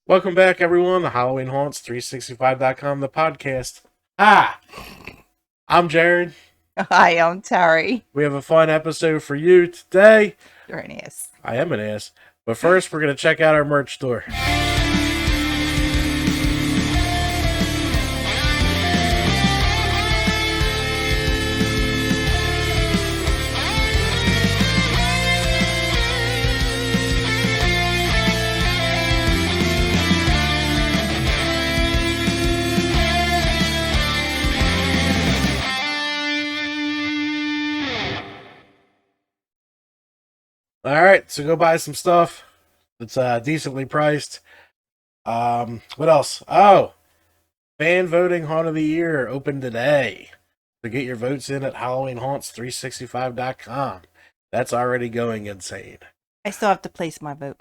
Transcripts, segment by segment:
Welcome back, everyone, to Halloween Haunts 365.com, the podcast. Hi, I'm Jared. Hi, I'm Terry. We have a fun episode for you today. You're an ass. I am an ass. But first, we're going to check out our merch store. All right, so go buy some stuff that's decently priced. What else? Oh, fan voting haunt of the year open today. So get your votes in at HalloweenHaunts365.com. That's already going insane. I still have to place my vote.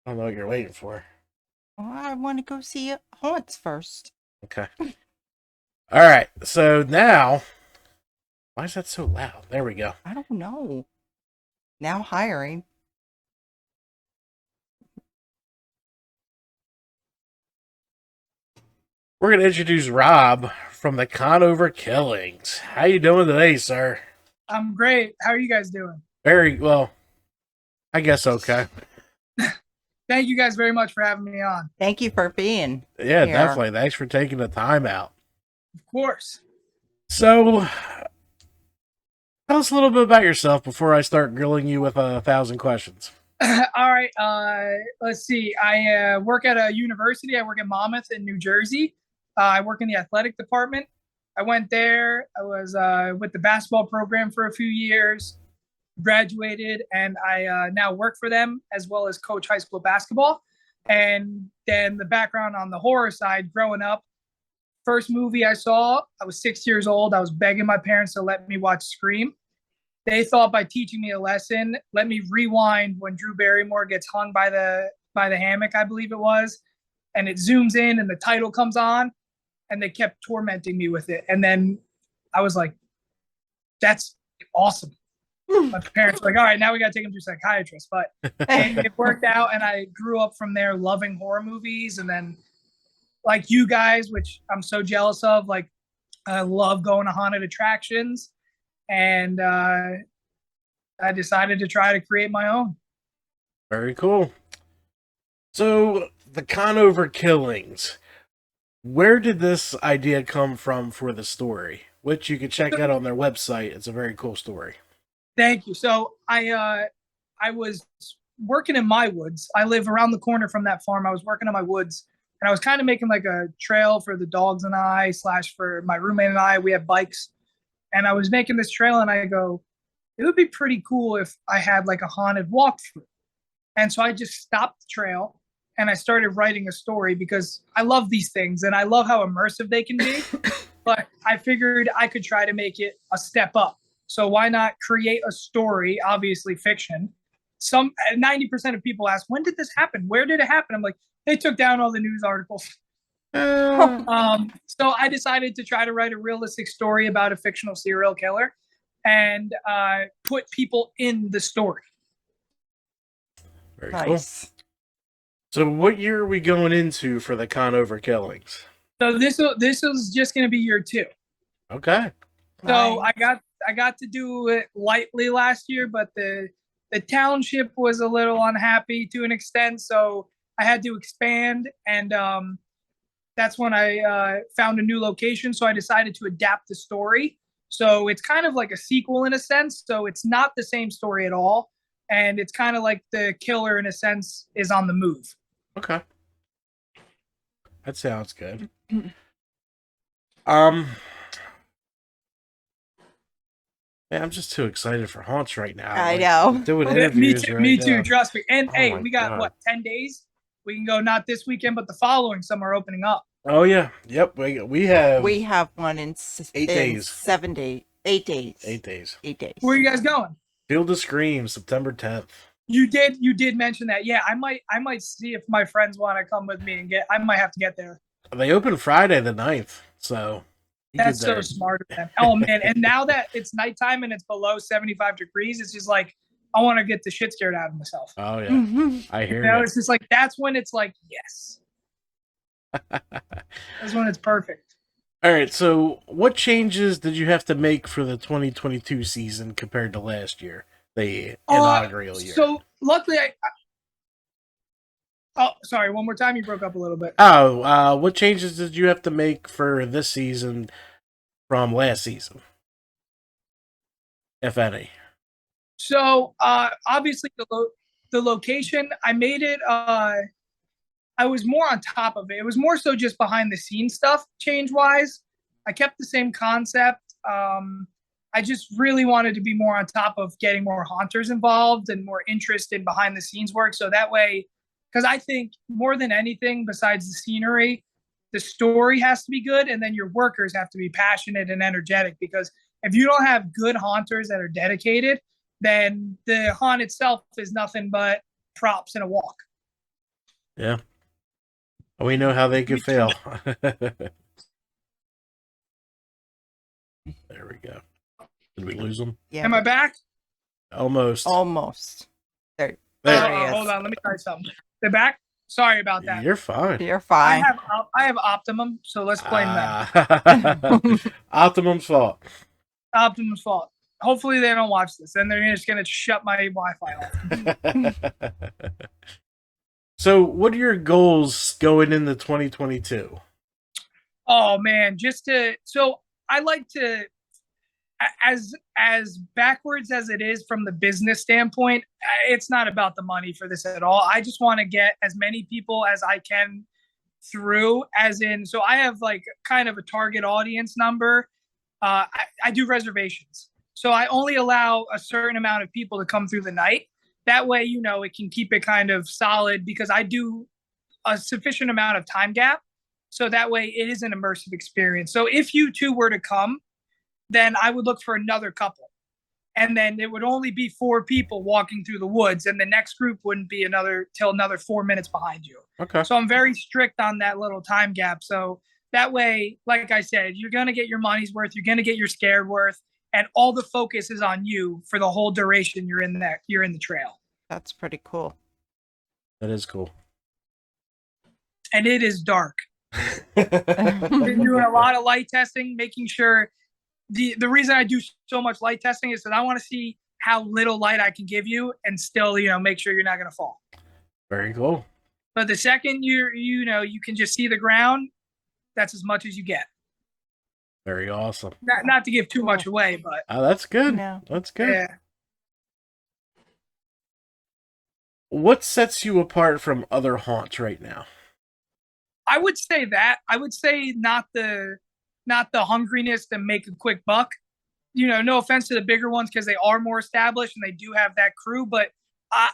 I don't know what you're waiting for. Well, I want to go see haunts first. Okay. All right, so now, why is that so loud? There we go. I don't know. Now hiring. We're going to introduce Rob from the Conover Killings. How you doing today, sir? I'm great. How are you guys doing? Very well. I guess okay. Thank you guys very much for having me on. Thank you for being Yeah, here. definitely. Thanks for taking the time out. Of course. So, tell us a little bit about yourself before I start grilling you with 1,000 questions. All right. Let's see. I work at a university. I work at Monmouth in New Jersey. I work in the athletic department. I went there. I was with the basketball program for a few years, graduated, and I now work for them as well as coach high school basketball. And then the background on the horror side, growing up, first movie I saw, I was 6 years old. I was begging my parents to let me watch Scream. They thought by teaching me a lesson, let me rewind when Drew Barrymore gets hung by the hammock, I believe it was, and it zooms in and the title comes on, and they kept tormenting me with it. And then I was like, that's awesome. My parents were like, all right, now we got to take him to a psychiatrist. But it worked out, and I grew up from there loving horror movies. And then like you guys, which I'm so jealous of, like I love going to haunted attractions. And I decided to try to create my own. Very cool. So, the Conover Killings. Where did this idea come from for the story? Which you can check out on their website. It's a very cool story. Thank you. So I was working in my woods. I live around the corner from that farm. I was working in my woods, and I was kind of making like a trail for the dogs and I / for my roommate and I. We have bikes. And I was making this trail, and I go, it would be pretty cool if I had like a haunted walkthrough. And so I just stopped the trail and I started writing a story because I love these things and I love how immersive they can be. But I figured I could try to make it a step up. So why not create a story, obviously fiction. 90% of people ask, when did this happen? Where did it happen? I'm like, they took down all the news articles. So I decided to try to write a realistic story about a fictional serial killer and put people in the story. Very Nice. cool. So what year are we going into for the Conover Killings? So this was just going to be year 2. Okay. So Nice. I got to do it lightly last year, but the township was a little unhappy to an extent, so I had to expand, and that's when I found a new location. So I decided to adapt the story. So it's kind of like a sequel in a sense. So it's not the same story at all. And it's kind of like the killer in a sense is on the move. Okay. That sounds good. Man, I'm just too excited for haunts right now. I know. Doing Me interviews too, right me too, now. trust me. And Oh hey, my we got God. what, 10 days? We can go not this weekend, but the following. Some are opening up. Oh yeah. Yep. We have We have one in 8 days. 7 days. 8 days. 8 days. 8 days. Where are you guys going? Field of Scream, September 10th. You did mention that. Yeah, I might see if my friends want to come with me and I might have to get there. They open Friday the 9th, so that's so smart of them. Oh man! And now that it's nighttime and it's below 75 degrees, it's just like I want to get the shit scared out of myself. Oh yeah, Mhm. I hear You know, you. it's just like that's when it's like yes. That's when it's perfect. All right, so what changes did you have to make for the 2022 season compared to last year, the inaugural year? So luckily, oh, sorry. One more time. You broke up a little bit. Oh, what changes did you have to make for this season from last season, if any? So obviously the location, I made it. I was more on top of it. It was more so just behind the scenes stuff, change wise. I kept the same concept. I just really wanted to be more on top of getting more haunters involved and more interest in behind the scenes work. So that way, because I think more than anything, besides the scenery, the story has to be good, and then your workers have to be passionate and energetic. Because if you don't have good haunters that are dedicated, then the haunt itself is nothing but props and a walk. Yeah. We know how they could fail. There we go. Did we lose them? Yeah. Am I back? Almost. Almost. There There. he is. Hold on, let me try something. They're back. Sorry about that. You're fine. You're fine. I have Optimum, so let's blame them. Optimum's fault. Optimum's fault. Hopefully they don't watch this, and they're just gonna shut my Wi-Fi off. So, what are your goals going into 2022? Oh man, so I like to, as backwards as it is from the business standpoint, it's not about the money for this at all. I just want to get as many people as I can through, as in, so I have like kind of a target audience number. I do reservations, so I only allow a certain amount of people to come through the night. That way, you know, it can keep it kind of solid because I do a sufficient amount of time gap. So that way it is an immersive experience. So if you two were to come, then I would look for another couple. And then it would only be 4 people walking through the woods, and the next group wouldn't be another 4 minutes behind you. Okay. So I'm very strict on that little time gap. So that way, like I said, you're going to get your money's worth. You're going to get your scared worth. And all the focus is on you for the whole duration you're in the trail. That's pretty cool. That is cool. And it is dark. Been doing a lot of light testing, making sure the reason I do so much light testing is that I want to see how little light I can give you and still, you know, make sure you're not going to fall. Very cool. But the second you can just see the ground, that's as much as you get. Very awesome. Not to give too much away, but Oh, that's good. No. That's good. yeah. What sets you apart from other haunts right now? I would say that. I would say not the hungriness to make a quick buck. You know, no offense to the bigger ones because they are more established and they do have that crew, but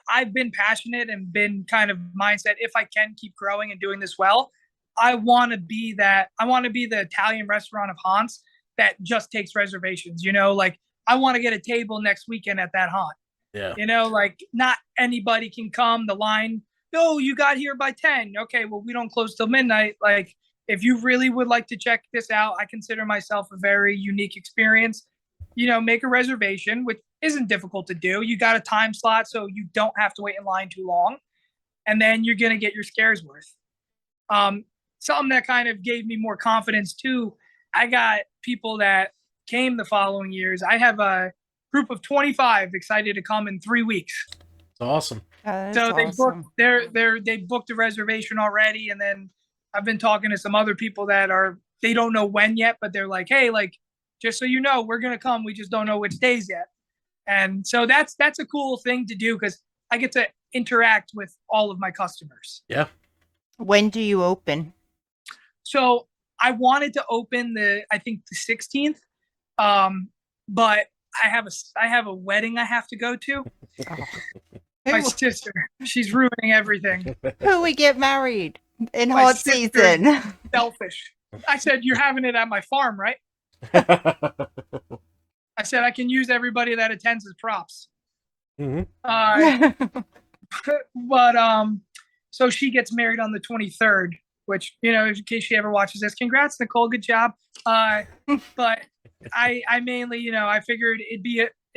I've been passionate and been kind of mindset, if I can keep growing and doing this well, I want to be that. I want to be the Italian restaurant of haunts that just takes reservations. You know, like I want to get a table next weekend at that haunt. Yeah. You know, like not anybody can come. The line, oh, you got here by 10. Okay, well, we don't close till midnight. Like, if you really would like to check this out, I consider myself a very unique experience. You know, make a reservation, which isn't difficult to do. You got a time slot, so you don't have to wait in line too long. And then you're going to get your scares worth. Something that kind of gave me more confidence too. I got people that came the following years. I have a group of 25 excited to come in 3 weeks. It's awesome. So they booked they booked a reservation already, and then I've been talking to some other people that they don't know when yet, but they're like, hey, like, just so you know, we're gonna come. We just don't know which days yet. And so that's a cool thing to do because I get to interact with all of my customers. Yeah. When do you open? So I wanted to open I think the 16th, but I have a wedding I have to go to. My sister, she's ruining everything. Who we get married in My hot sister- season? Selfish. I said, you're having it at my farm, right? I said, I can use everybody that attends as props. Mm-hmm. But so she gets married on the 23rd, which, you know, in case she ever watches this, congrats, Nicole, good job. But I mainly, you know, I figured it'd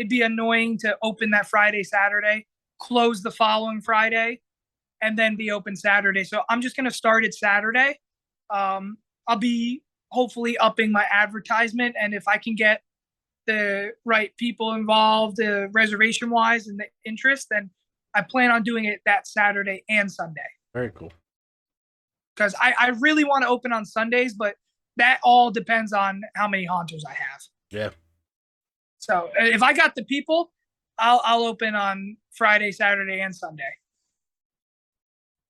it'd be annoying to open that Friday, Saturday, close the following Friday, and then be open Saturday. So I'm just gonna start it Saturday. I'll be hopefully upping my advertisement, and if I can get the right people involved, reservation wise, and the interest, then I plan on doing it that Saturday and Sunday. Very cool. Because I really want to open on Sundays, but that all depends on how many haunters I have. Yeah. So if I got the people, I'll open on Friday, Saturday, and Sunday.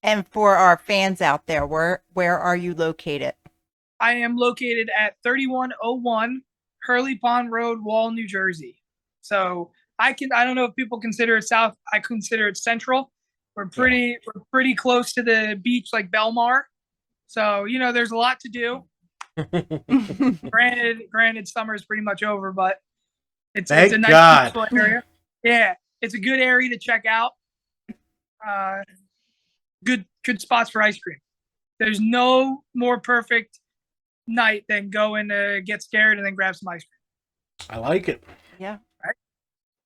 And for our fans out there, where are you located? I am located at 3101 Hurley Pond Road, Wall, New Jersey. So I don't know if people consider it south. I consider it central. We're pretty close to the beach, like Belmar. So, there's a lot to do. Granted, summer is pretty much over, but it's a nice area. Yeah, it's a good area to check out. Good spots for ice cream. There's no more perfect night than going to get scared and then grab some ice cream. I like it. Yeah. Right?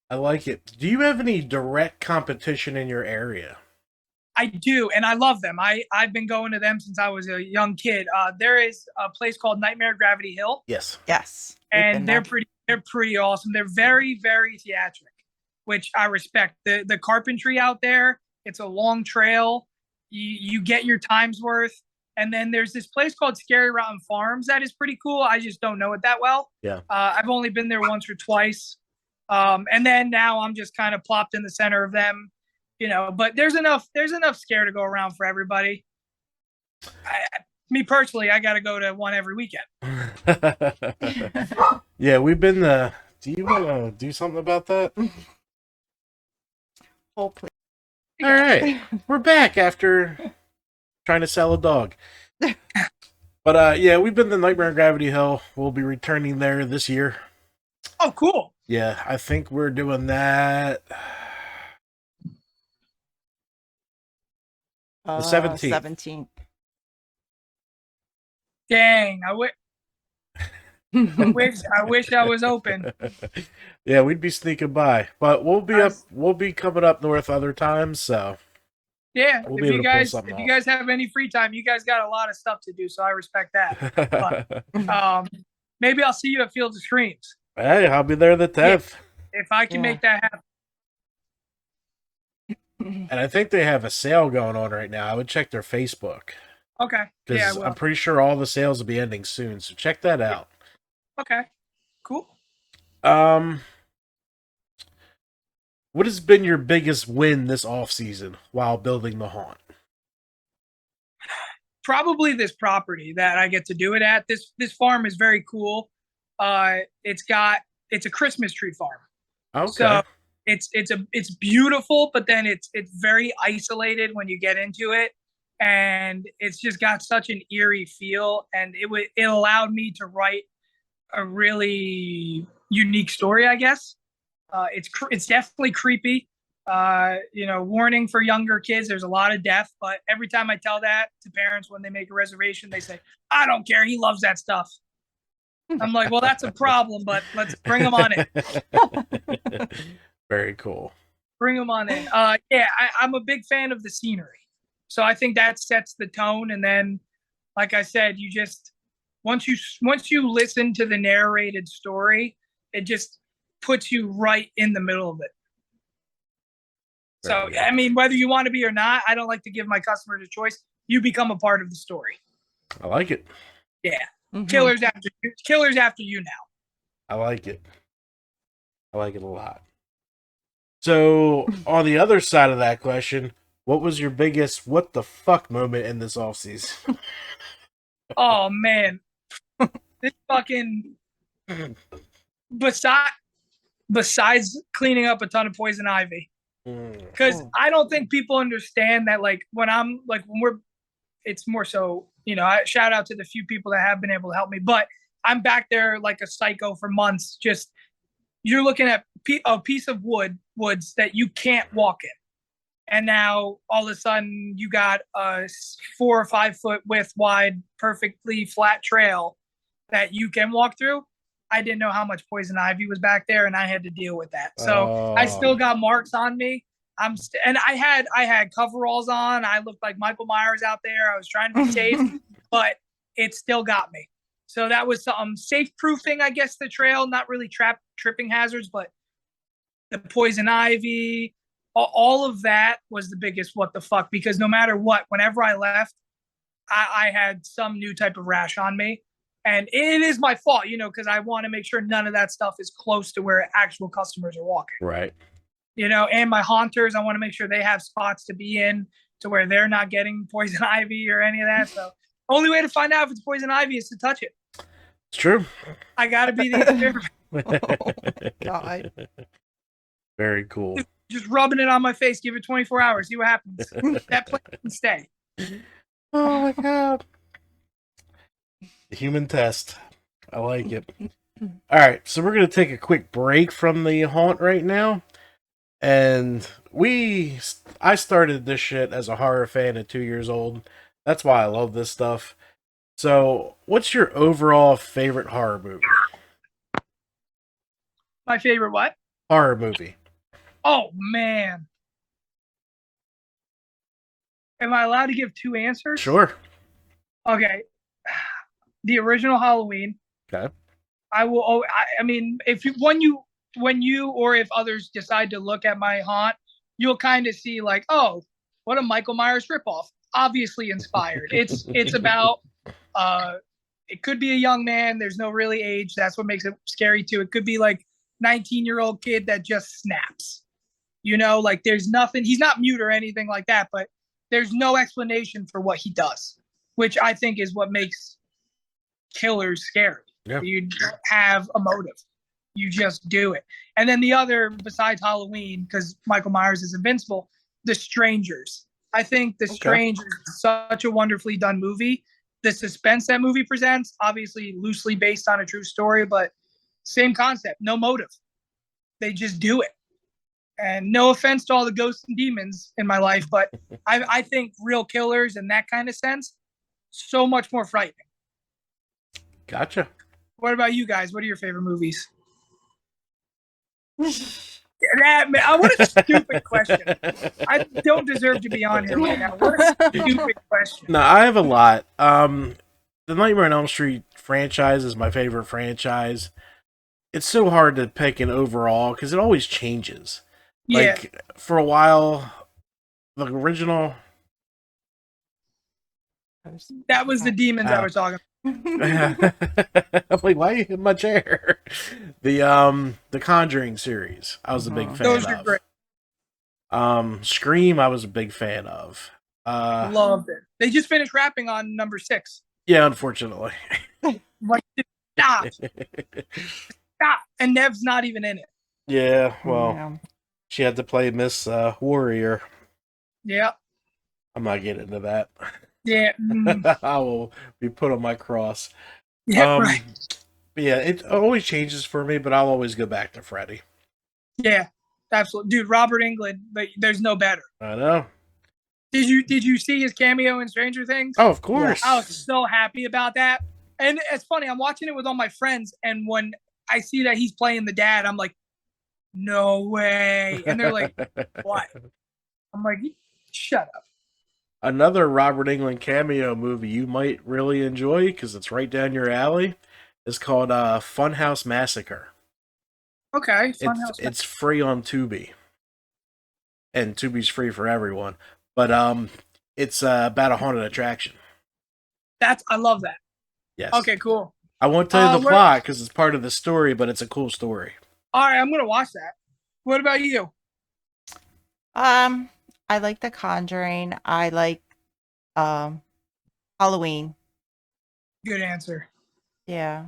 I like it. Do you have any direct competition in your area? I do, and I love them. I've been going to them since I was a young kid. There is a place called Nightmare Gravity Hill. Yes. Yes. And they're pretty awesome. They're very, very theatric, which I respect. The carpentry out there, it's a long trail. You get your time's worth. And then there's this place called Scary Rotten Farms that is pretty cool. I just don't know it that well. Yeah. I've only been there once or twice. And then now I'm just kind of plopped in the center of them. But there's enough scare to go around for everybody. Me personally, I got to go to one every weekend. Yeah, we've been do you want to do something about that? Oh, please. All right, we're back after trying to sell a dog. But yeah, we've been to Nightmare Gravity Hill. We'll be returning there this year. Oh, cool. Yeah, I think we're doing that the 17th. 17th. Dang, I wish I was open. Yeah, we'd be sneaking by, but we'll be coming up north other times, so yeah. we'll if you guys have any free time, you guys got a lot of stuff to do, so I respect that. But, maybe I'll see you at Field of Screams. Hey, I'll be there the 10th. If I can make that happen. And I think they have a sale going on right now. I would check their Facebook. Okay. Yeah, well. I'm pretty sure all the sales will be ending soon, so check that out. Okay. Cool. What has been your biggest win this off-season while building the haunt? Probably this property that I get to do it at. This farm is very cool. It's a Christmas tree farm. Okay. So it's beautiful, but then it's very isolated when you get into it, and it's just got such an eerie feel, and it allowed me to write a really unique story, I guess. It's definitely creepy. Warning for younger kids, there's a lot of death, but every time I tell that to parents when they make a reservation, they say, I don't care, he loves that stuff. I'm like, well, that's a problem, but let's bring him on in. Very cool. Bring them on in. Yeah, I'm a big fan of the scenery. So I think that sets the tone. And then, like I said, you just, once you listen to the narrated story, it just puts you right in the middle of it. So, I mean, whether you want to be or not, I don't like to give my customers a choice. You become a part of the story. I like it. Yeah. Mm-hmm. Killers after you now. I like it. I like it a lot. So, on the other side of that question, what was your biggest what the fuck moment in this offseason? Oh, man. This fucking... Besides cleaning up a ton of poison ivy. Because I don't think people understand that, it's more so, I shout out to the few people that have been able to help me, but I'm back there like a psycho for months. Just, you're looking at a piece of woods that you can't walk in. And now all of a sudden you got a 4 or 5 foot width wide, perfectly flat trail that you can walk through. I didn't know how much poison ivy was back there, and I had to deal with that. So I still got marks on me. And I had coveralls on. I looked like Michael Myers out there. I was trying to be safe, but it still got me. So that was some safe proofing, I guess, the trail. Not really tripping hazards, but the poison ivy, all of that was the biggest what the fuck. Because no matter what, whenever I left, I had some new type of rash on me. And it is my fault, because I want to make sure none of that stuff is close to where actual customers are walking. Right. And my haunters, I want to make sure they have spots to be in to where they're not getting poison ivy or any of that. So only way to find out if it's poison ivy is to touch it. It's true. I got to be the experiment. Oh, God. Very cool. Just rubbing it on my face. Give it 24 hours. See what happens. That place can stay. Oh my God. The human test. I like it. All right, so we're going to take a quick break from the haunt right now. And I started this shit as a horror fan at 2 years old. That's why I love this stuff. So, what's your overall favorite horror movie? My favorite what? Horror movie. Oh, man. Am I allowed to give two answers? Sure. Okay. The original Halloween. Okay. I will. I mean, when you or if others decide to look at my haunt, you'll kind of see like, oh, what a Michael Myers ripoff. Obviously inspired. It's about it could be a young man. There's no really age. That's what makes it scary too. It could be like 19-year-old kid that just snaps. Like there's nothing. He's not mute or anything like that, but there's no explanation for what he does, which I think is what makes killers scary. Yeah. You don't have a motive. You just do it. And then the other, besides Halloween, because Michael Myers is invincible, The Strangers. I think The Strangers is such a wonderfully done movie. The suspense that movie presents, obviously loosely based on a true story, but same concept, no motive. They just do it. And no offense to all the ghosts and demons in my life, but I think real killers in that kind of sense, so much more frightening. Gotcha. What about you guys? What are your favorite movies? What a stupid question. I don't deserve to be on here right now. What a stupid question. No, I have a lot. The Nightmare on Elm Street franchise is my favorite franchise. It's so hard to pick an overall because it always changes. Yeah. Like, for a while, the original... That was the demons I was talking about. I'm like, why are you in my chair? The Conjuring series, I was a big fan Those of. are great. Scream, I was a big fan of. Loved it. They just finished wrapping on number 6. Yeah, unfortunately. Like, stop. Stop. And Nev's not even in it. Yeah, well, she had to play Miss Warrior. Yeah. I'm not getting into that. Yeah. I will be put on my cross. Yeah, right. Yeah, it always changes for me, but I'll always go back to Freddy. Yeah, absolutely. Dude, Robert Englund, but there's no better. I know. Did you see his cameo in Stranger Things? Oh, of course. Yeah, I was so happy about that. And it's funny, I'm watching it with all my friends, and when I see that he's playing the dad, I'm like, no way. And they're like, what? I'm like, shut up. Another Robert Englund cameo movie you might really enjoy because it's right down your alley is called Funhouse Massacre. Okay, it's free on Tubi, and Tubi's free for everyone. But it's about a haunted attraction. I love that. Yes. Okay, cool. I won't tell you the plot because it's part of the story, but it's a cool story. All right, I'm gonna watch that. What about you? I like The Conjuring. I like Halloween. Good answer. Yeah.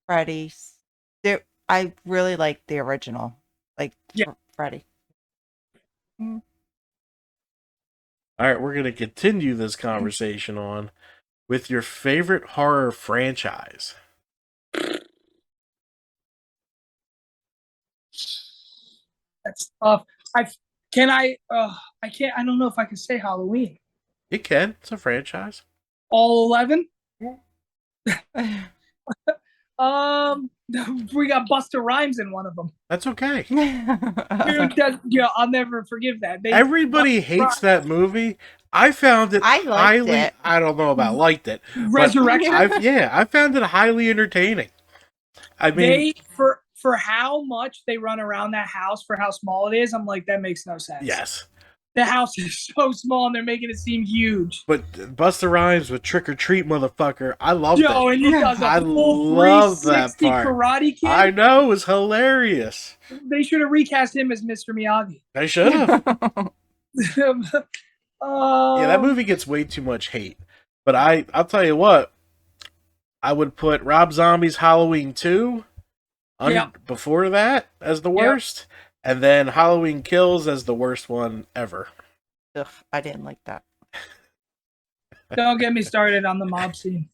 Freddy's. I really like the original. Like Freddy. All right, we're going to continue this conversation on with your favorite horror franchise. That's tough. I can't. I don't know if I can say Halloween. You can. It's a franchise. All 11. We got Busta Rhymes in one of them. That's okay. Dude, I'll never forgive that. Everybody hates that movie. I found it I liked highly. it. I don't know about liked it. but Resurrection. I found it highly entertaining. I mean, for how much they run around that house, for how small it is, I'm like, that makes no sense. yes. The house is so small and they're making it seem huge. But Busta Rhymes with Trick or Treat, motherfucker, I love that. And he does I a full love that 360 part. Karate Kid. I know, it was hilarious. They should have recast him as Mr. Miyagi. They should have. Yeah, that Um, movie gets way too much hate. But I'll tell you what, I would put Rob Zombie's Halloween 2 before that as the worst, and then Halloween Kills as the worst one ever. Ugh, I didn't like that. Don't get me started on the mob scene.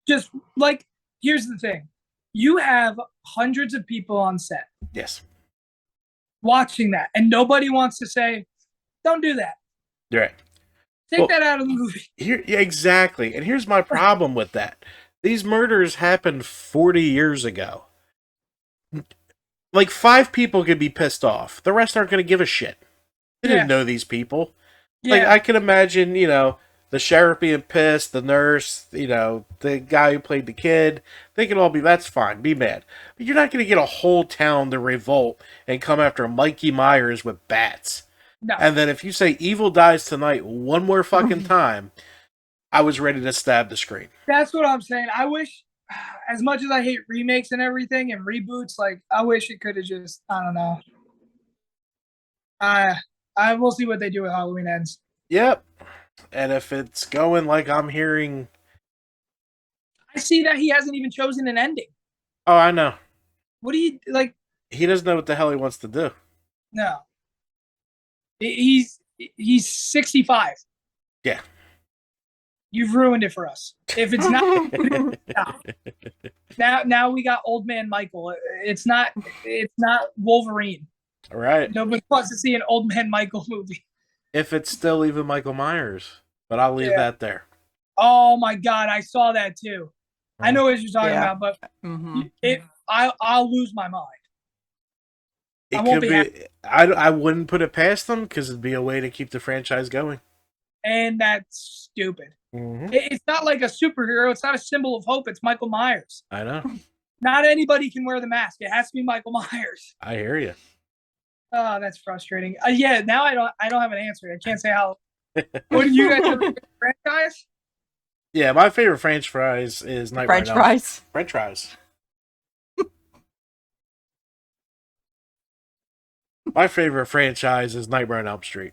Just like, here's the thing. You have hundreds of people on set Yes. watching that, and nobody wants to say, don't do that. You're right. Take that out of the movie. Yeah, exactly. And here's my problem with that. These murders happened 40 years ago. Like, 5 people could be pissed off. The rest aren't going to give a shit. They didn't know these people. Like, I can imagine, the sheriff being pissed, the nurse, the guy who played the kid. They can all be, that's fine, be mad. But you're not going to get a whole town to revolt and come after Mikey Myers with bats. No. And then if you say evil dies tonight one more fucking time, I was ready to stab the screen. That's what I'm saying. I wish, as much as I hate remakes and everything and reboots, like, I wish it could have just, I don't know. I will see what they do with Halloween Ends. Yep. And if it's going like I'm hearing... I see that he hasn't even chosen an ending. Oh, I know. What do you, like... He doesn't know what the hell he wants to do. No. He's 65. Yeah. You've ruined it for us. If it's not... Now we got old man Michael. It's not Wolverine. All right. Nobody wants to see an old man Michael movie. If it's still even Michael Myers. But I'll leave that there. Oh my God, I saw that too. I know what you're talking about, but I'll lose my mind. It could be. I wouldn't put it past them because it'd be a way to keep the franchise going. And that's stupid. Mm-hmm. It's not like a superhero. It's not a symbol of hope. It's Michael Myers. I know. Not anybody can wear the mask. It has to be Michael Myers. I hear you. Oh, that's frustrating. Now I don't have an answer. I can't say how. What do you guys have a franchise? Yeah, my favorite French fries is Nightmare on Elm. French fries. My favorite franchise is Nightmare on Elm Street.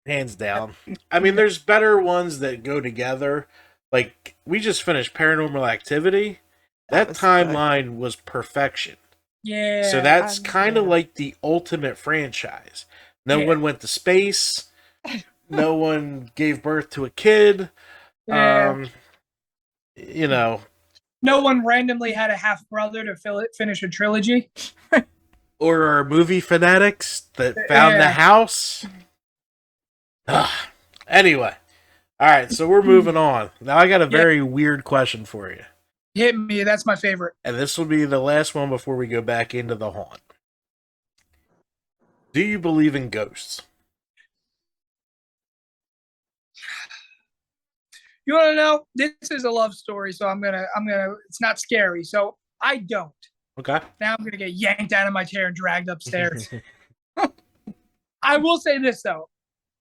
Hands down. I mean, there's better ones that go together. Like, we just finished Paranormal Activity. That timeline was perfection. Yeah. So that's kind of like the ultimate franchise. No one went to space. No one gave birth to a kid. Yeah. No one randomly had a half brother to finish a trilogy. Or our movie fanatics that found the house. Anyway. All right, so we're moving on. Now I got a very weird question for you. Hit me. That's my favorite. And this will be the last one before we go back into the haunt. Do you believe in ghosts? You want to know? This is a love story, so I'm gonna. It's not scary, so I don't. Okay. Now I'm gonna get yanked out of my chair and dragged upstairs. I will say this though,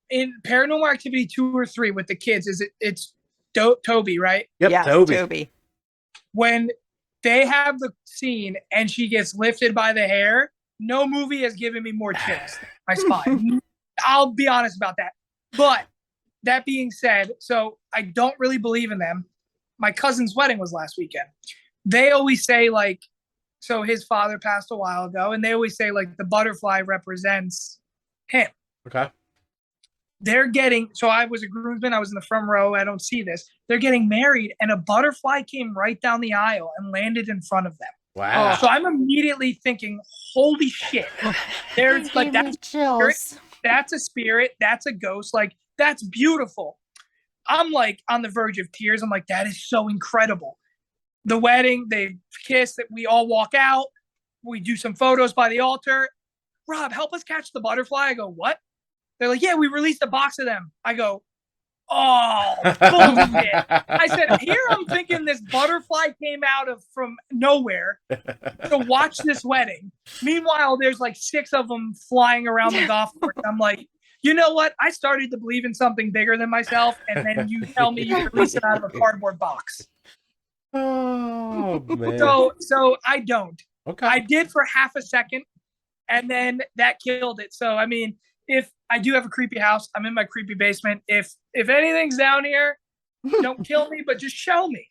in Paranormal Activity 2 or 3 with the kids, it's Toby, right? Yep, yes, Toby. When they have the scene and she gets lifted by the hair, no movie has given me more chills. My spine. I'll be honest about that. But that being said, so I don't really believe in them. My cousin's wedding was last weekend. They always say, like, so his father passed a while ago, and they always say, like, the butterfly represents him. Okay. So I was a groomsman. I was in the front row. I don't see this. They're getting married, and a butterfly came right down the aisle and landed in front of them. Wow. So I'm immediately thinking, holy shit. There's like, that's a spirit. That's a ghost. Like, that's beautiful. I'm like on the verge of tears. I'm like, that is so incredible. The wedding, they kiss, we all walk out. We do some photos by the altar. Rob, help us catch the butterfly. I go, what? They're like, yeah, we released a box of them. I go, oh, bullshit. I said, here I'm thinking this butterfly came out of from nowhere to watch this wedding. Meanwhile, there's like 6 of them flying around the golf course. I'm like, you know what? I started to believe in something bigger than myself, and then you tell me you released it out of a cardboard box. Oh man. So I don't. Okay. I did for half a second, and then that killed it. So I mean, if I do have a creepy house, I'm in my creepy basement. If anything's down here, don't kill me, but just show me.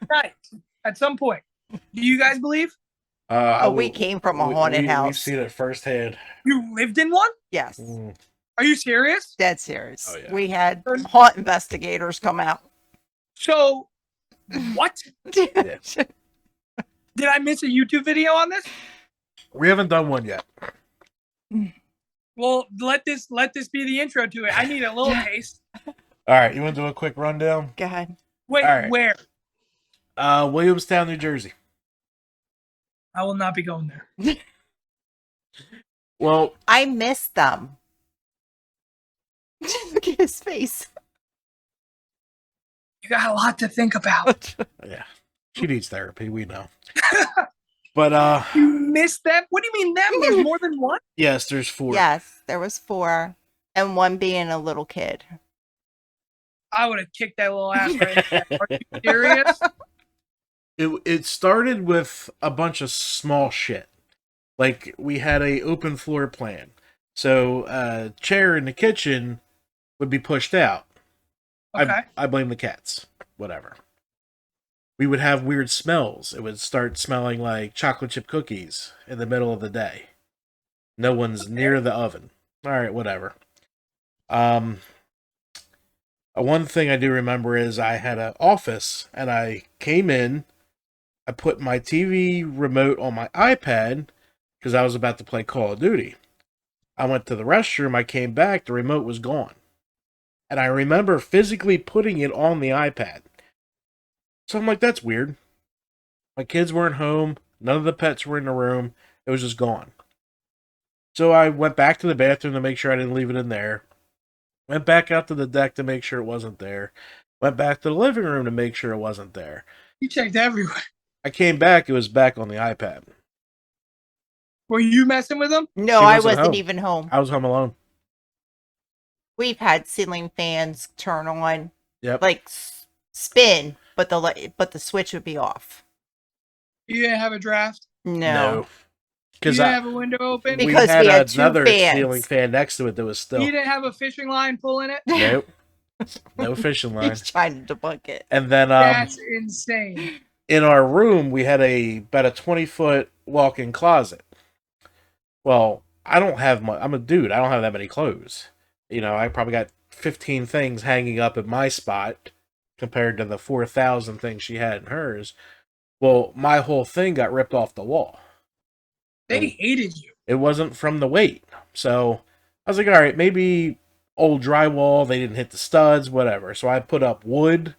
Right. At some point. Do you guys believe? We came from a haunted house. We've seen it firsthand. You lived in one? Yes. Are you serious? Dead serious. Oh, yeah. We had haunt investigators come out. So, what? Yeah. Did I miss a YouTube video on this? We haven't done one yet. Well, let this be the intro to it. I need a little taste. All right, you want to do a quick rundown? Go ahead. Wait, All right. where? Williamstown, New Jersey. I will not be going there. Well, I miss them. Look at his face. You got a lot to think about. yeah, she needs therapy. We know. But You miss them? What do you mean them? There's more than one? yes, there's 4. Yes, there was 4, and one being a little kid. I would have kicked that little ass right there. Are you serious? It started with a bunch of small shit. Like we had a open floor plan, so a chair in the kitchen would be pushed out. Okay. I blame the cats. Whatever. We would have weird smells. It would start smelling like chocolate chip cookies in the middle of the day. No one's near the oven. All right, whatever. One thing I do remember is I had an office, and I came in. I put my TV remote on my iPad because I was about to play Call of Duty. I went to the restroom. I came back. The remote was gone. And I remember physically putting it on the iPad. So I'm like, that's weird. My kids weren't home. None of the pets were in the room. It was just gone. So I went back to the bathroom to make sure I didn't leave it in there. Went back out to the deck to make sure it wasn't there. Went back to the living room to make sure it wasn't there. You checked everywhere. I came back. It was back on the iPad. Were you messing with them? No, She I wasn't wasn't home. even home. I was home alone. We've had ceiling fans turn on, Yep. like spin, but the switch would be off. You didn't have a draft? No. You Because didn't have a window open? Because we had, we had 2 another fans. ceiling fan next to it that was still. You didn't have a fishing line pulling it? Nope. No fishing line. He's trying to debunk it. And then That's insane. in our room, we had about a 20-foot walk-in closet. Well, I don't have much. I'm a dude. I don't have that many clothes. You know, I probably got 15 things hanging up at my spot compared to the 4,000 things she had in hers. Well, my whole thing got ripped off the wall. They hated you. It wasn't from the weight. So I was like, all right, maybe old drywall, they didn't hit the studs, whatever. So I put up wood,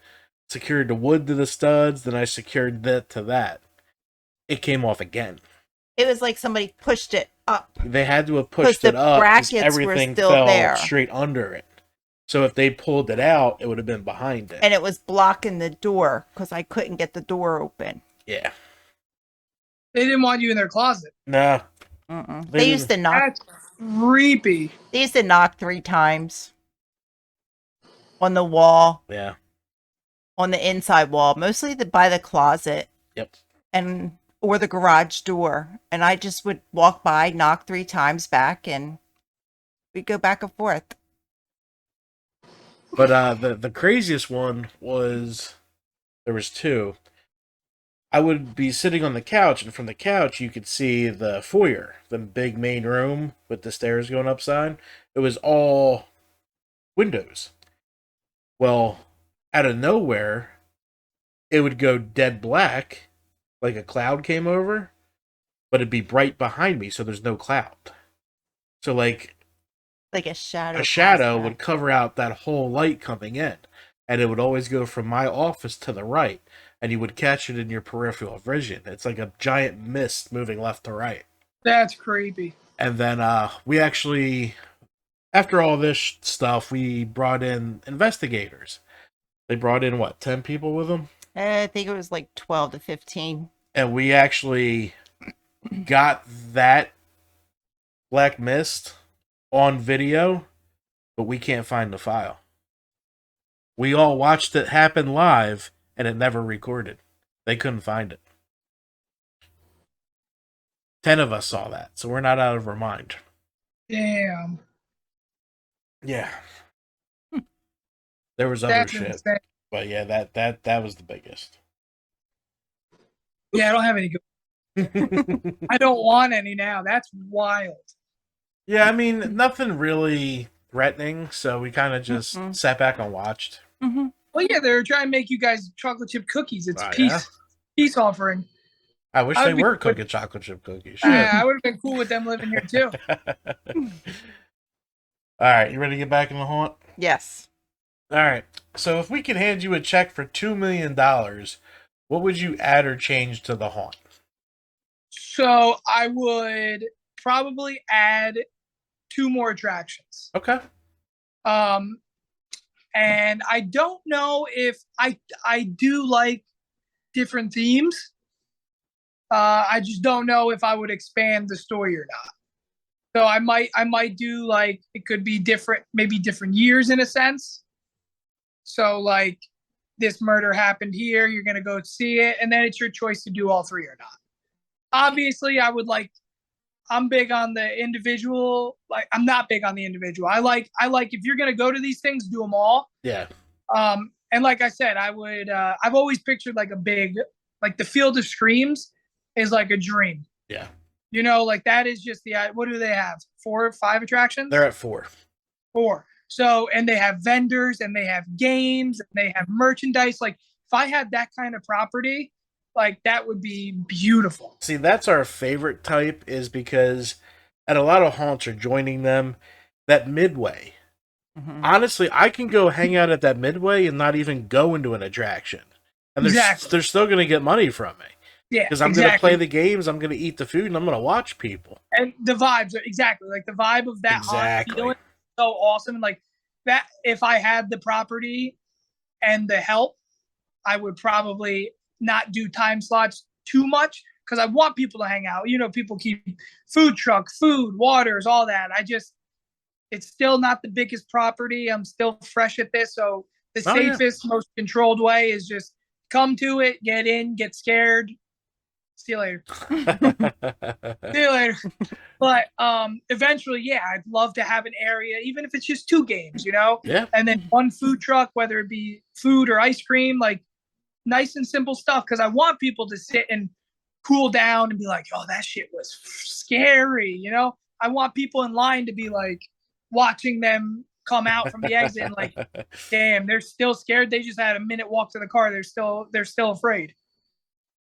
secured the wood to the studs, then I secured that to that. It came off again. It was like somebody pushed it up. They had to have pushed the it up brackets because were everything still fell there. straight under it. So if they pulled it out, it would have been behind it. And it was blocking the door because I couldn't get the door open. Yeah. They didn't want you in their closet. Nah. They used to knock. That's creepy. They used to knock 3 times on the wall, Yeah. on the inside wall, mostly by the closet. Yep. Or the garage door. And I just would walk by, knock 3 times back, and we'd go back and forth. But the craziest one was, there was 2. I would be sitting on the couch, and from the couch you could see the foyer, the big main room with the stairs going upside. It was all windows. Well, out of nowhere, it would go dead black, like a cloud came over, but it'd be bright behind me, so there's no cloud. So like Like a shadow. a shadow past would that. cover out that whole light coming in, and it would always go from my office to the right. and you would catch it in your peripheral vision. It's like a giant mist moving left to right. That's creepy. And then we actually, after all this stuff, we brought in investigators. They brought in, what, 10 people with them? I think it was like 12 to 15. And we actually got that black mist on video, but we can't find the file. We all watched it happen live, and it never recorded. They couldn't find it. 10 of us saw that, so we're not out of our mind. Damn. Yeah. There was other That's shit. insane. But yeah, that was the biggest. Yeah, I don't have any. I don't want any now. That's wild. Yeah, I mean, nothing really threatening, so we kind of just sat back and watched. Mm-hmm. Well, yeah, they're trying to make you guys chocolate chip cookies. It's Oh, peace offering. I wish I they would be were good. cooking chocolate chip cookies. I would have been cool with them living here too. All right, you ready to get back in the haunt? Yes. All right. So if we could hand you a check for $2 million, what would you add or change to the haunt? So I would probably add 2 more attractions. Okay. And I don't know if I do like different themes. I just don't know if I would expand the story or not. So I might do, like, it could be different, maybe different years in a sense. So, like, this murder happened here, you're gonna go see it, and then it's your choice to do all 3 or not. Obviously, I'm big on the individual. Like, I'm not big on the individual. I like if you're gonna go to these things, do them all. Yeah. And like I said, I would. I've always pictured like a big, like the Field of Screams is like a dream. Yeah. You know, like that is just the. What do they have? 4 or 5 attractions? They're at 4. 4. So, and they have vendors and they have games and they have merchandise. Like, if I had that kind of property, like, that would be beautiful. See, that's our favorite type, is because, and a lot of haunts are joining them, that midway. Mm-hmm. Honestly, I can go hang out at that midway and not even go into an attraction. And they're still going to get money from me. Yeah, because I'm going to play the games, I'm going to eat the food, and I'm going to watch people. And the vibes are exactly like the vibe of that haunt feeling is so awesome. And like that, if I had the property and the help, I would probably not do time slots too much because I want people to hang out. You know, people keep food truck, food, waters, all that. It's still not the biggest property. I'm still fresh at this. So the safest, most controlled way is just come to it, get in, get scared. See you later. See you later. But eventually, yeah, I'd love to have an area, even if it's just 2 games, you know? Yeah. And then 1 food truck, whether it be food or ice cream, like nice and simple stuff. Because I want people to sit and cool down and be like, oh, that shit was scary, you know? I want people in line to be like watching them come out from the exit and like, damn, they're still scared. They just had a minute walk to the car. They're still afraid.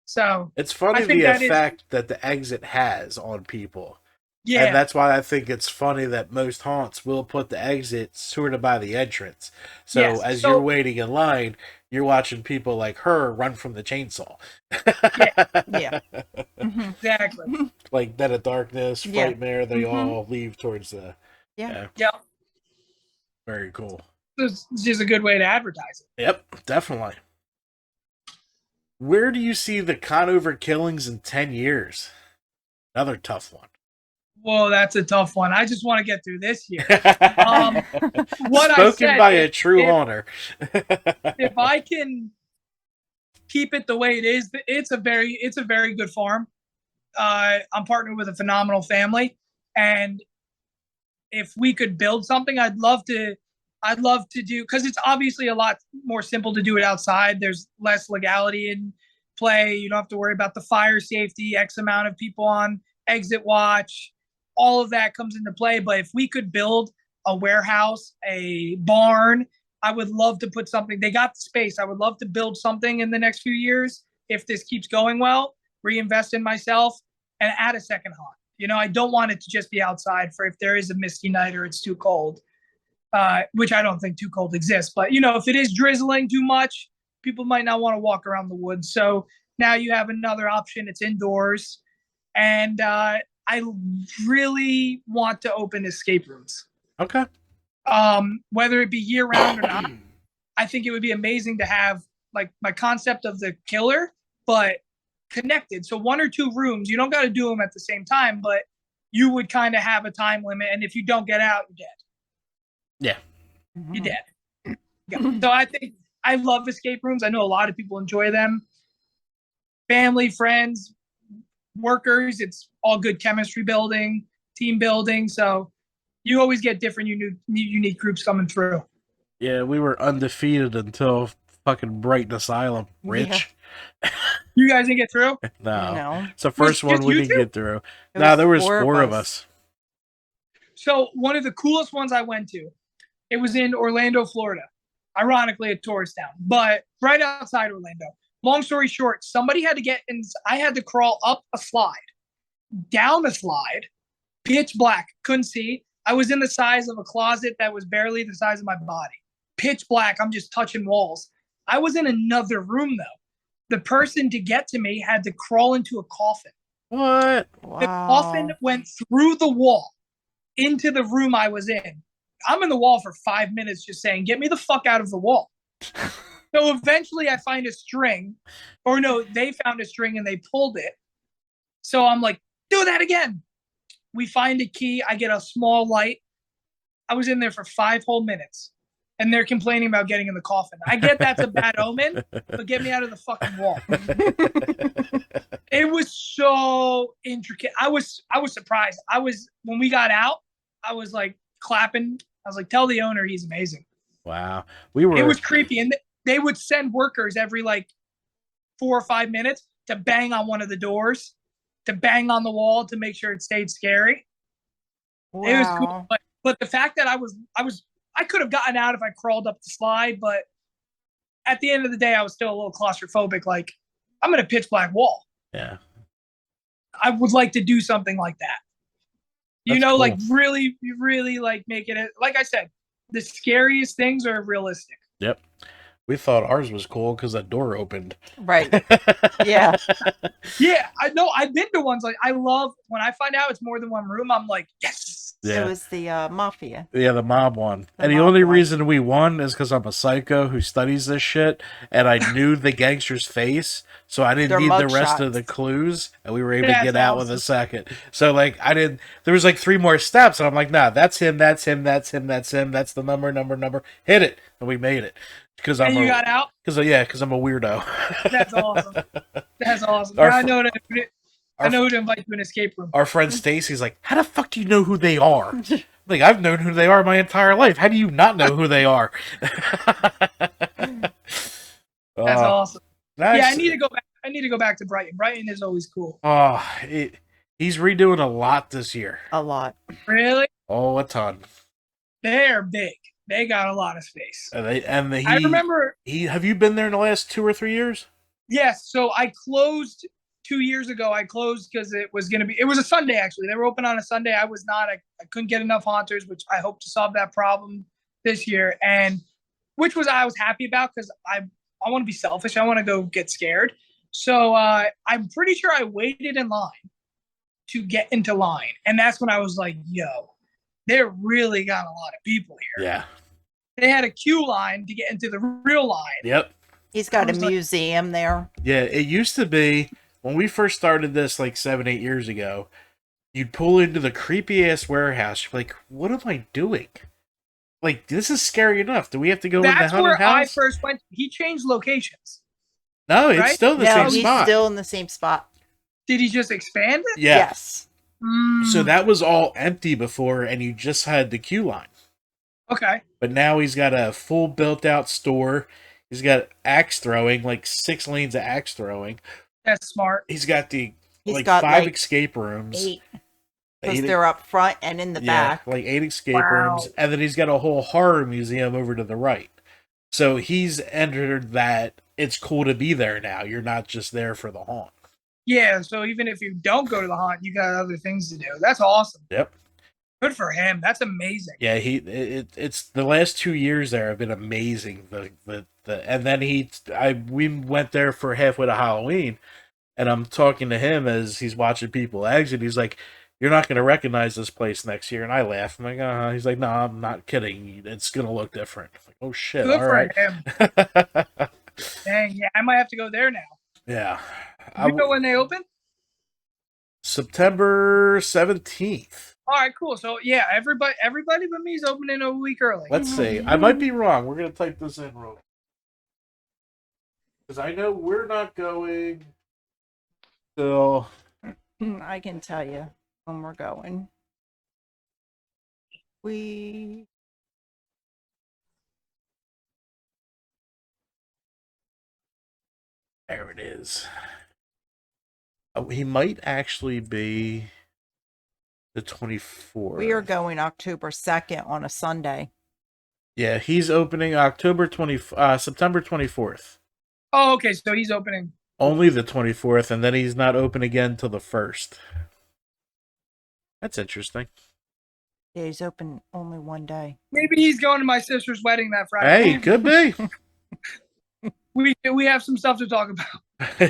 So it's funny the effect that the exit has on people. Yeah. And that's why I think it's funny that most haunts will put the exit sort of by the entrance. So as you're waiting in line, you're watching people like her run from the chainsaw. Yeah. Mm-hmm. Exactly. Like Dead of Darkness, Frightmare, they all leave towards the... Yeah. Very cool. It's just a good way to advertise it. Yep, definitely. Where do you see the Conover Killings in 10 years? Another tough one. Whoa, that's a tough one. I just want to get through this year. Spoken by a true haunter. If I can keep it the way it is, it's a very good farm. I'm partnered with a phenomenal family, and if we could build something, I'd love to do, because it's obviously a lot more simple to do it outside. There's less legality in play. You don't have to worry about the fire safety, X amount of people on exit watch. All of that comes into play. But if we could build a warehouse, a barn, I would love to put something. They got the space. I would love to build something in the next few years. If this keeps going well, reinvest in myself and add a second haunt. You know, I don't want it to just be outside for if there is a misty night or it's too cold. Which I don't think too cold exists. But, you know, if it is drizzling too much, People might not want to walk around the woods. So now you have another option. It's indoors. And I really want to open escape rooms. Okay. Whether it be year round or not, I think it would be amazing to have like my concept of the killer, but connected. So 1 or 2 rooms, you don't got to do them at the same time, but you would kind of have a time limit. And if you don't get out, you're dead. Yeah. You're dead. Yeah. So I think I love escape rooms. I know a lot of people enjoy them. Family, friends, workers, it's all good chemistry building, team building. So you always get different unique groups coming through. Yeah, we were undefeated until fucking Brighton Asylum. Rich. You guys didn't get through? No. It's the first Was one we you didn't two? get through. It No, was there was 4 4 of us. So one of the coolest ones I went to, it was in Orlando, Florida. Ironically, a tourist town, but right outside Orlando. Long story short, somebody had to get in. I had to crawl up a slide, down a slide, pitch black, couldn't see. I was in the size of a closet that was barely the size of my body. Pitch black, I'm just touching walls. I was in another room though. The person to get to me had to crawl into a coffin. What? Wow. The coffin went through the wall into the room I was in. I'm in the wall for 5 minutes just saying, get me the fuck out of the wall. So eventually I find a string, or no, they found a string and they pulled it. So I'm like, do that again. We find a key. I get a small light. I was in there for 5 whole minutes and they're complaining about getting in the coffin. I get that's a bad omen, but get me out of the fucking wall. It was so intricate. I was surprised. When we got out, I was like clapping. I was like, tell the owner he's amazing. Wow. It was creepy. And they would send workers every like 4 or 5 minutes to bang on one of the doors, to bang on the wall to make sure it stayed scary. Wow. It was cool. But the fact that I could have gotten out if I crawled up the slide, but at the end of the day, I was still a little claustrophobic. Like, I'm in a pitch black wall. Yeah. I would like to do something like that. That's Cool. Like really like make it, like I said, the scariest things are realistic. Yep. We thought ours was cool because that door opened. Right. Yeah. Yeah, I know. I've been to ones like I love when I find out it's more than one room. I'm like, yes. Yeah. It was the mafia. Yeah, the mob one. The And the mob only one. reason we won is because I'm a psycho who studies this shit, and I knew the gangster's face, so I didn't Their need the mug rest shots. of the clues, and we were able That's to get out with a awesome. second. So, like, there was like 3 more steps, and I'm like, nah, that's him, that's him, that's him, that's him, that's the number, hit it, and we made it. Because And you got out? Because I'm a weirdo. That's awesome. That's awesome. Our Now I our- know who to invite to an escape room. Our friend Stacy's like, how the fuck do you know who they are? Like, I've known who they are my entire life. How do you not know who they are? That's awesome. Nice. Yeah, I need to go back to Brighton. Brighton is always cool. He's redoing a lot this year. A lot. Really? Oh, a ton. They're big. They got a lot of space. I remember. Have you been there in the last 2 or 3 years? Yes. So I closed 2 years ago. I closed because it was a Sunday, actually. They were open on a Sunday. I was not. I couldn't get enough haunters, which I hope to solve that problem this year. And I was happy about because I want to be selfish. I want to go get scared. So I'm pretty sure I waited in line to get into line. And that's when I was like, yo, they really got a lot of people here. Yeah. They had a queue line to get into the real line. Yep. He's got a I was like- museum there. Yeah, it used to be, when we first started this like 7-8 years ago, you'd pull into the creepy ass warehouse. You're like, what am I doing? Like, this is scary enough. Do we have to go in the That's haunted where I house? first went. He changed locations. No, it's right? still the No, same he's spot. still in the same spot. Did he just expand it? Yeah. Yes. So that was all empty before, and you just had the queue line. Okay. But now he's got a full built-out store. He's got axe throwing, like 6 lanes of axe throwing. That's smart. He's got He's 5 got, escape rooms. 8. Because 8 they're up front and in the back. like 8 escape Wow. rooms, and then he's got a whole horror museum over to the right. So he's entered that it's cool to be there now. You're not just there for the haunt. Yeah. So even if you don't go to the haunt, you got other things to do. That's awesome. Yep. Good for him. That's amazing. Yeah, it's the last 2 years there have been amazing. And then we went there for halfway to Halloween, and I'm talking to him as he's watching people exit. He's like, "You're not going to recognize this place next year," and I laugh. I'm like, "Uh-huh." He's like, "No, I'm not kidding. It's going to look different." I'm like, "Oh shit! Good All for right." him. Dang, yeah, I might have to go there now. Yeah, You know when they open? September 17th. All right, cool. So yeah, everybody but me is opening a week early. Let's see. I might be wrong. We're going to type this in real, because I know we're not going till. I can tell you when we're going. We There it is. Oh, he might actually be the 24th. we are going October 2nd on a Sunday. Yeah, he's opening September 24th. Oh, okay. So he's opening. Only the 24th, and then he's not open again till the 1st. That's interesting. Yeah, he's open only one day. Maybe he's going to my sister's wedding that Friday. Hey, could be. We have some stuff to talk about.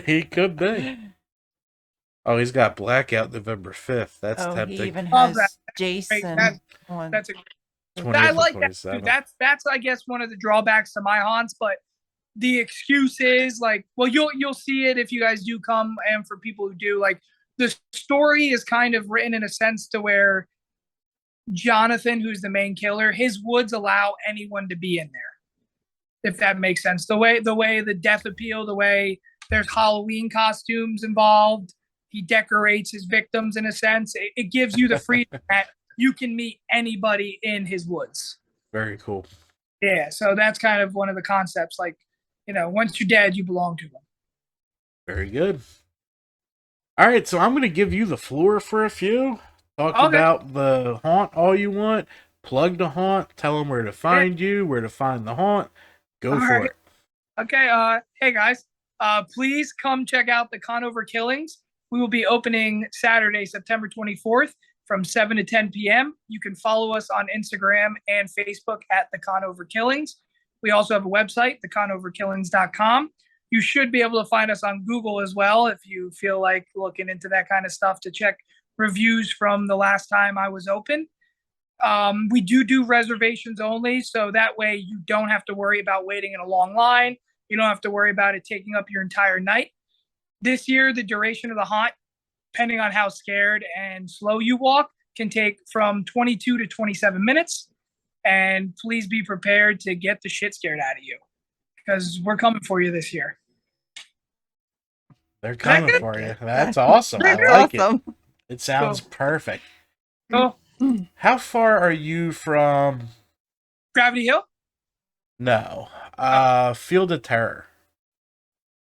He could be. Oh, he's got Blackout November 5th. That's He tempting. even Love has that. Jason That's- on. That's a 20th I and like that too. 27th. That's I guess one of the drawbacks to my haunts, but the excuse is like, well, you'll see it if you guys do come, and for people who do, like the story is kind of written in a sense to where Jonathan, who's the main killer, his woods allow anyone to be in there, if that makes sense. The way the death appeal, the way there's Halloween costumes involved, he decorates his victims in a sense. It gives you the freedom that you can meet anybody in his woods. Very cool. Yeah, so that's kind of one of the concepts. Like, once you're dead, you belong to them. Very good. All right, so I'm going to give you the floor for a few. Talk Okay. about the haunt all you want. Plug the haunt. Tell them where to find you, where to find the haunt. Go All for right. it. Okay, hey guys, please come check out the Conover Killings. We will be opening Saturday, September 24th from 7 to 10 p.m. You can follow us on Instagram and Facebook at the Conover Killings. We also have a website, theconoverkillings.com. You should be able to find us on Google as well if you feel like looking into that kind of stuff to check reviews from the last time I was open. We do reservations only, so that way you don't have to worry about waiting in a long line. You don't have to worry about it taking up your entire night. This year, the duration of the haunt, depending on how scared and slow you walk, can take from 22 to 27 minutes. And please be prepared to get the shit scared out of you, because we're coming for you this year. They're coming good? for you. That's awesome. I That's like awesome. it. It sounds perfect. Oh, How far are you from? Gravity Hill? No. Field of Terror.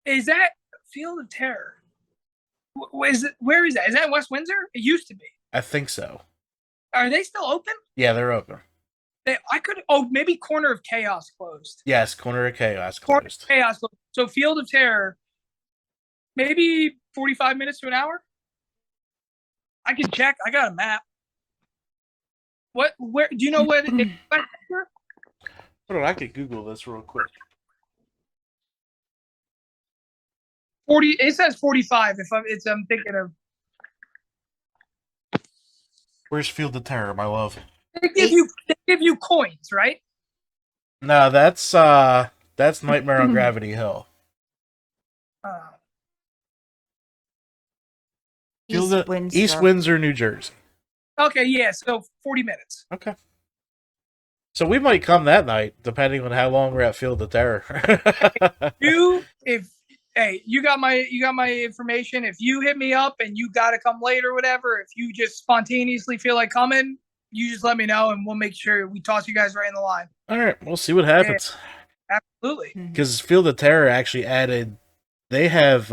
Is that Field of Terror? Where is that? Is that West Windsor? It used to be. I think so. Are they still open? Yeah, they're open. Maybe Corner of Chaos closed. Yes, Corner of Chaos Corner closed. of Chaos closed. So Field of Terror, maybe 45 minutes to an hour. I can check. I got a map. Where do you know where Hold on, I could Google this real quick. 40? It says 45. I'm thinking of. Where's Field of Terror, my love? They give you coins, right? No, that's Nightmare on Gravity Hill. East Windsor, New Jersey. Okay, yeah. So 40 minutes. Okay. So we might come that night, depending on how long we're at Field of Terror. You got my information. If you hit me up and you got to come late or whatever, if you just spontaneously feel like coming, you just let me know and we'll make sure we toss you guys right in the line. All right, we'll see what happens. Yeah, absolutely. Because Field of Terror actually added, they have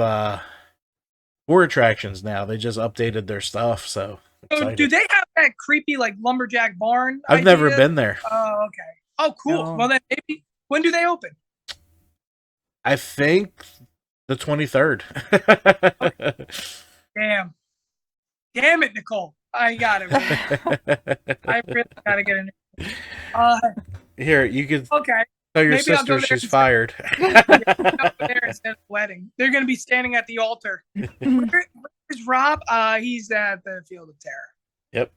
4 attractions now. They just updated their stuff, so. So excited. do they have that creepy like lumberjack barn? I've never idea? been there. Oh, okay. Oh, cool. No. Well, then maybe when do they open? I think the 23rd. Damn it, Nicole. I got it. I really gotta get in. Here, you could Okay. tell your Maybe I'll go sister there she's instead. fired. Over there instead of the wedding. They're gonna be standing at the altar. Where's Rob? He's at the Field of Terror. Yep,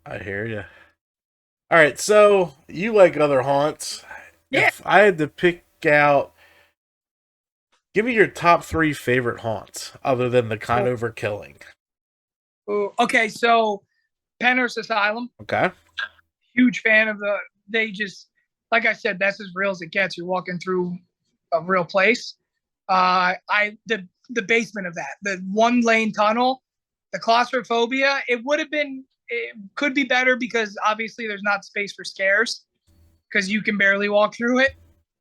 I hear you. All right, so you like other haunts? Yeah. If I had to pick out, give me your top 3 favorite haunts other than the Conover killing. Ooh, okay, so Penhurst Asylum. Okay. Huge fan of the. They just, like I said, that's as real as it gets. You're walking through a real place. The basement of that, the 1-lane tunnel, the claustrophobia. It could be better because obviously there's not space for scares because you can barely walk through it.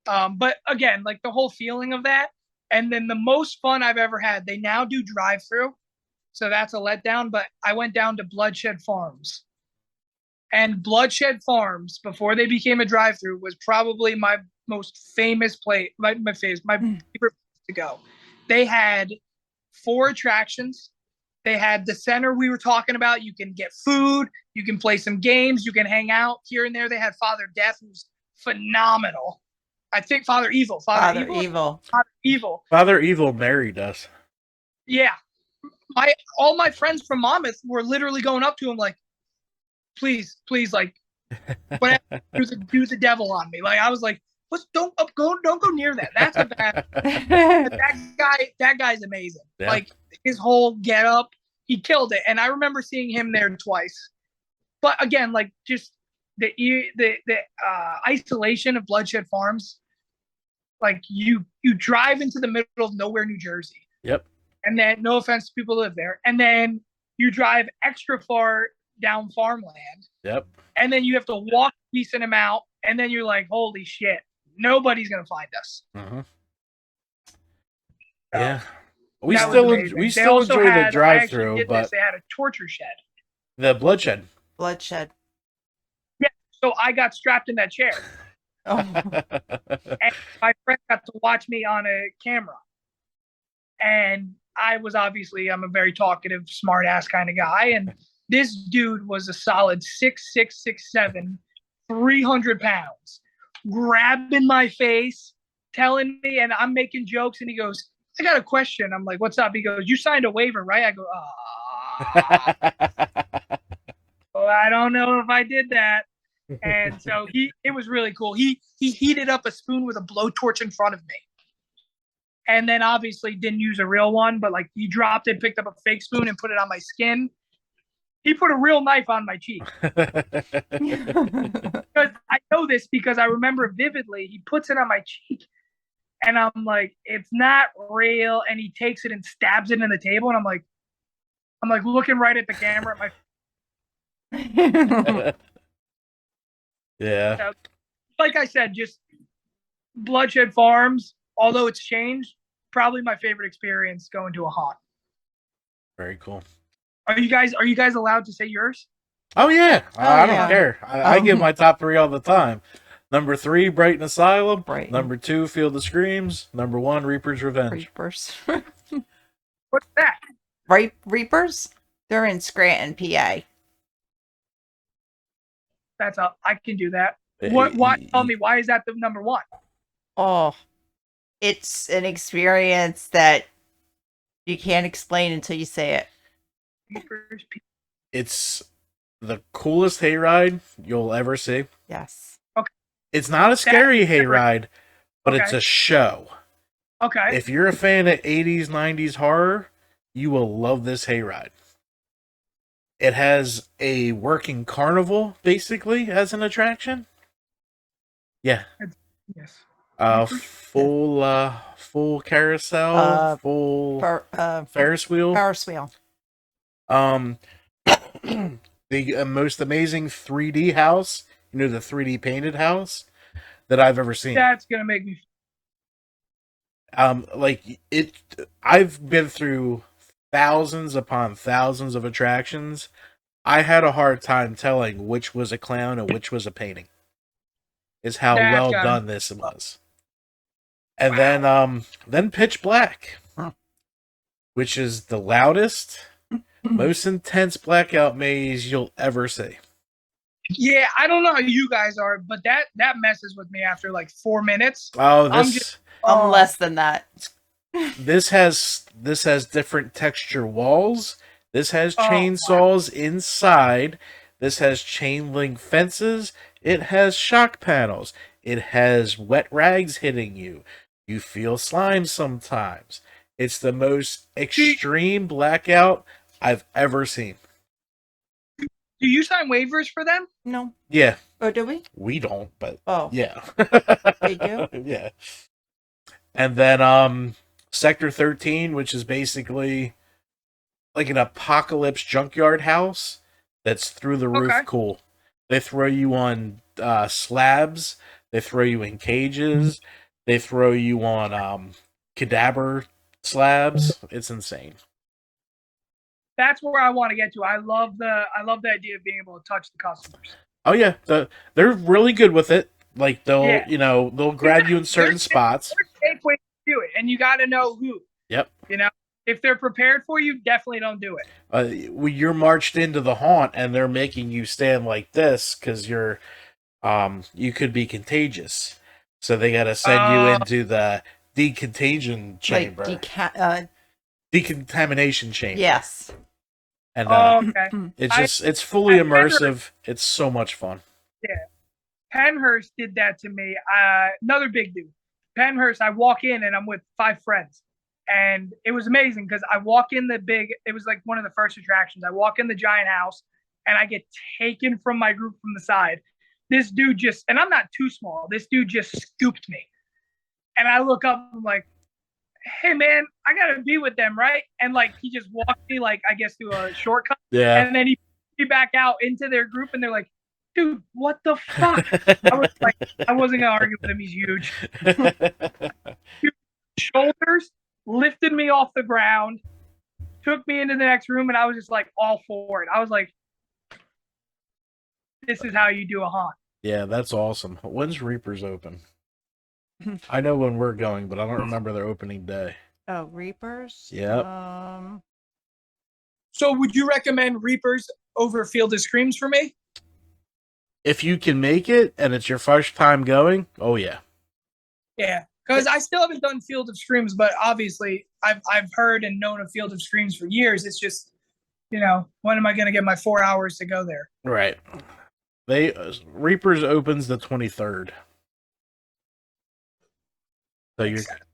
But again, like the whole feeling of that, and then the most fun I've ever had. They now do drive-through, so that's a letdown. But I went down to Bloodshed Farms. And Bloodshed Farms, before they became a drive-through, was probably my most famous place, my favorite place to go. They had 4 attractions. They had the center we were talking about. You can get food, you can play some games, you can hang out here and there. They had Father Death, who's phenomenal. I think Father Evil. Father Evil. Father Evil married us. Yeah. All my friends from Monmouth were literally going up to him like, please, like, whatever, do the devil on me. Like I was like, don't go near that. That's a bad. that guy's amazing. Yeah. Like his whole get up, he killed it. And I remember seeing him there twice. But again, like just the isolation of Bloodshed Farms. Like you drive into the middle of nowhere, New Jersey. Yep. And then, no offense to people who live there, and then you drive extra far down farmland. Yep. And then you have to walk a decent amount, and then you're like, holy shit, nobody's gonna find us. Mm-hmm. Yeah. So, we still enjoy the drive-through, but they had a torture shed. The bloodshed. Yeah. So I got strapped in that chair. Oh. And my friend got to watch me on a camera. And I'm a very talkative, smart ass kind of guy. And this dude was a solid 6'6", 6'7", 300 pounds, grabbing my face, telling me, and I'm making jokes. And he goes, I got a question. I'm like, what's up? He goes, you signed a waiver, right? I go, well, I don't know if I did that. And so it was really cool. He heated up a spoon with a blowtorch in front of me. And then obviously didn't use a real one, but like he dropped it, picked up a fake spoon and put it on my skin. He put a real knife on my cheek. Because I know this because I remember vividly, he puts it on my cheek and I'm like, it's not real. And he takes it and stabs it in the table. And I'm like looking right at the camera at my Yeah. So, like I said, just Bloodshed Farms, although it's changed, probably my favorite experience going to a haunt. Very cool. Are you guys allowed to say yours? Oh yeah. I don't care. I give my top 3 all the time. Number 3, Brighton Asylum. Brighton. Number 2, Field of Screams. Number 1, Reaper's Revenge. Reapers. What's that? Reapers? They're in Scranton, PA. That's up. I can do that. What? Tell me, why is that the number 1? Oh, it's an experience that you can't explain until you say it. It's the coolest hayride you'll ever see. Yes. Okay. It's not a scary hayride, but it's a show. Okay. If you're a fan of 80s, 90s horror, you will love this hayride. It has a working carnival, basically, as an attraction. Yeah. Yes. Full carousel, full Ferris wheel. Ferris wheel. The most amazing 3D house, the 3D painted house that I've ever seen. That's gonna make me. I've been through thousands upon thousands of attractions. I had a hard time telling which was a clown and which was a painting. Is how well done this was. And then Pitch Black, which is the loudest, Most intense blackout maze you'll ever see. Yeah, I don't know how you guys are, but that messes with me after like 4 minutes. Oh, I'm just I'm oh, less than that. this has different texture walls. This has Oh, wow. chainsaws inside. This has chain link fences. It has shock panels. It has wet rags hitting you. You feel slime sometimes. It's the most extreme blackout I've ever seen. Do you sign waivers for them? No. Yeah, Oh, do we? we don't, but Oh, yeah. they do? Yeah. And then Sector 13, which is basically like an apocalypse junkyard house that's through the roof Okay. cool. They throw you on slabs, they throw you in cages, they throw you on cadaver slabs. It's insane. That's where I want to get to. I love the idea of being able to touch the customers. Oh yeah, they're really good with it. Like they'll Yeah. they'll grab you in certain There's spots. There's safe ways to do it, and you got to know who. Yep. You know, if they're prepared for you, definitely don't do it. You're marched into the haunt and they're making you stand like this because you could be contagious, so they got to send you into the decontagion chamber, decontamination chamber. yes. And Okay. it's fully I remember- immersive. It's so much fun. Penhurst did that to me. Another big dude. Penhurst, I walk in and I'm with 5 friends. And it was amazing because I walk in it was like one of the first attractions. I walk in the giant house and I get taken from my group from the side. This dude and I'm not too small, this dude just scooped me. And I look up, I'm like, hey man, I gotta be with them, right? And like he just walked me like I guess to a shortcut. Yeah. And then he put me back out into their group and they're like, dude, what the fuck? I was like, I wasn't gonna argue with him, he's huge. Shoulders lifted me off the ground, took me into the next room, and I was just like all for it. I was like, this is how you do a haunt. Yeah, that's awesome. When's Reapers open? I know when we're going, but I don't remember their opening day. Oh, Reapers? Yep. So would you recommend Reapers over Field of Screams for me? If you can make it and it's your first time going, oh yeah. Yeah, because I still haven't done Field of Screams, but obviously I've heard and known of Field of Screams for years. It's just, when am I going to get my 4 hours to go there? Right. Reapers opens the 23rd. So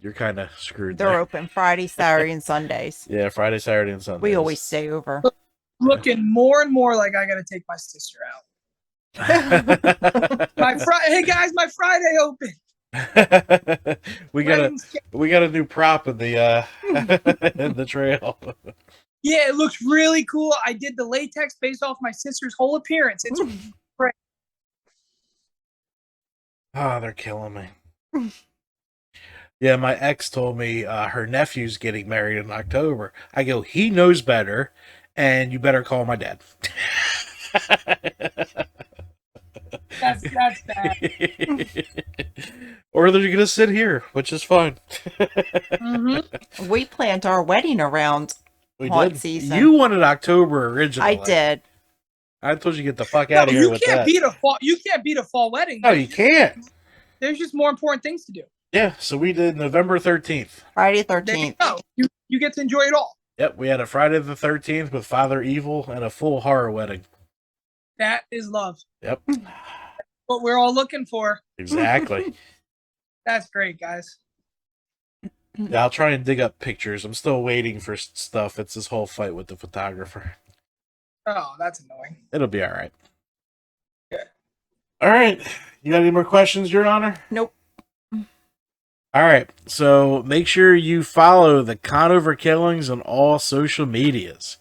you're kind of screwed. They're open Friday, Saturday, and Sundays. Yeah, Friday, Saturday, and Sunday. We always stay over. Looking more and more like I got to take my sister out. Hey guys, my Friday open. we got a new prop in the in the trail. Yeah, it looks really cool. I did the latex based off my sister's whole appearance. It's great. Oh, they're killing me. Yeah, my ex told me her nephew's getting married in October. I go, he knows better, and you better call my dad. That's bad. Or they're gonna sit here, which is fine. Mm-hmm. We planned our wedding around haunt season. You wanted October originally. I did. I told you to get the fuck out of here with that. You can't beat a fall wedding. No, you can't. There's just more important things to do. Yeah, so we did November 13th. Friday There 13th. you go. You get to enjoy it all. Yep, we had a Friday the 13th with Father Evil and a full horror wedding. That is love. Yep. What we're all looking for. Exactly. That's great, guys. Yeah, I'll try and dig up pictures. I'm still waiting for stuff. It's this whole fight with the photographer. Oh, that's annoying. It'll be all right. Yeah. All right. You got any more questions, Your Honor? Nope. All right. So make sure you follow the Conover Killings on all social medias.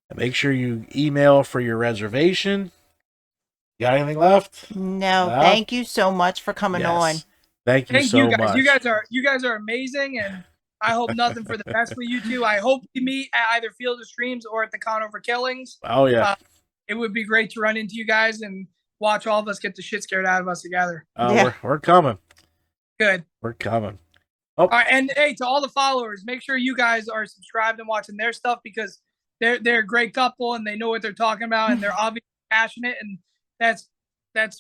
And make sure you email for your reservation. You got anything left? No, thank you so much for coming on. Thank you so guys. much. You guys are amazing, and I hope nothing for the best for you two. I hope we meet at either Field of Streams or at the Conover Killings. Oh yeah. It would be great to run into you guys and watch all of us get the shit scared out of us together. We're coming. Good. We're coming. All right, and hey, to all the followers, make sure you guys are subscribed and watching their stuff because they're a great couple and they know what they're talking about and they're obviously passionate, and that's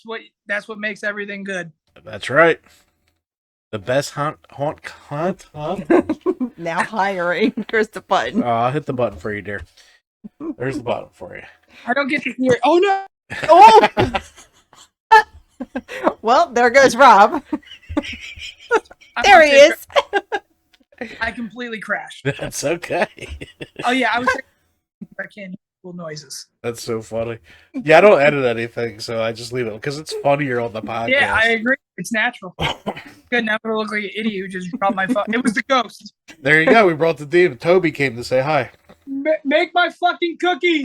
what makes everything good. That's right. The best hunt. Now hiring Chris the button. I'll hit the button for you, dear. There's the button for you. I don't get to hear. Oh no! Oh! Well, there goes Rob. There he is. I completely crashed. That's okay. Oh yeah, I can't hear cool noises. That's so funny. Yeah, I don't edit anything, so I just leave it because it's funnier on the podcast. Yeah, I agree. It's natural. Good. Now I'm gonna look like an idiot who just dropped my phone. It was the ghost. There you go. We brought the demon. Toby came to say hi. Make my fucking cookie.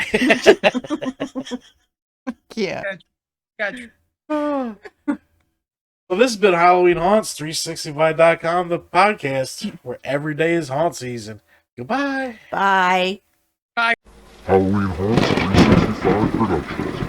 Yeah. Gotcha. Well, this has been Halloween Haunts, 365.com, the podcast where every day is haunt season. Goodbye. Bye. Halloween Haunts 365 Productions.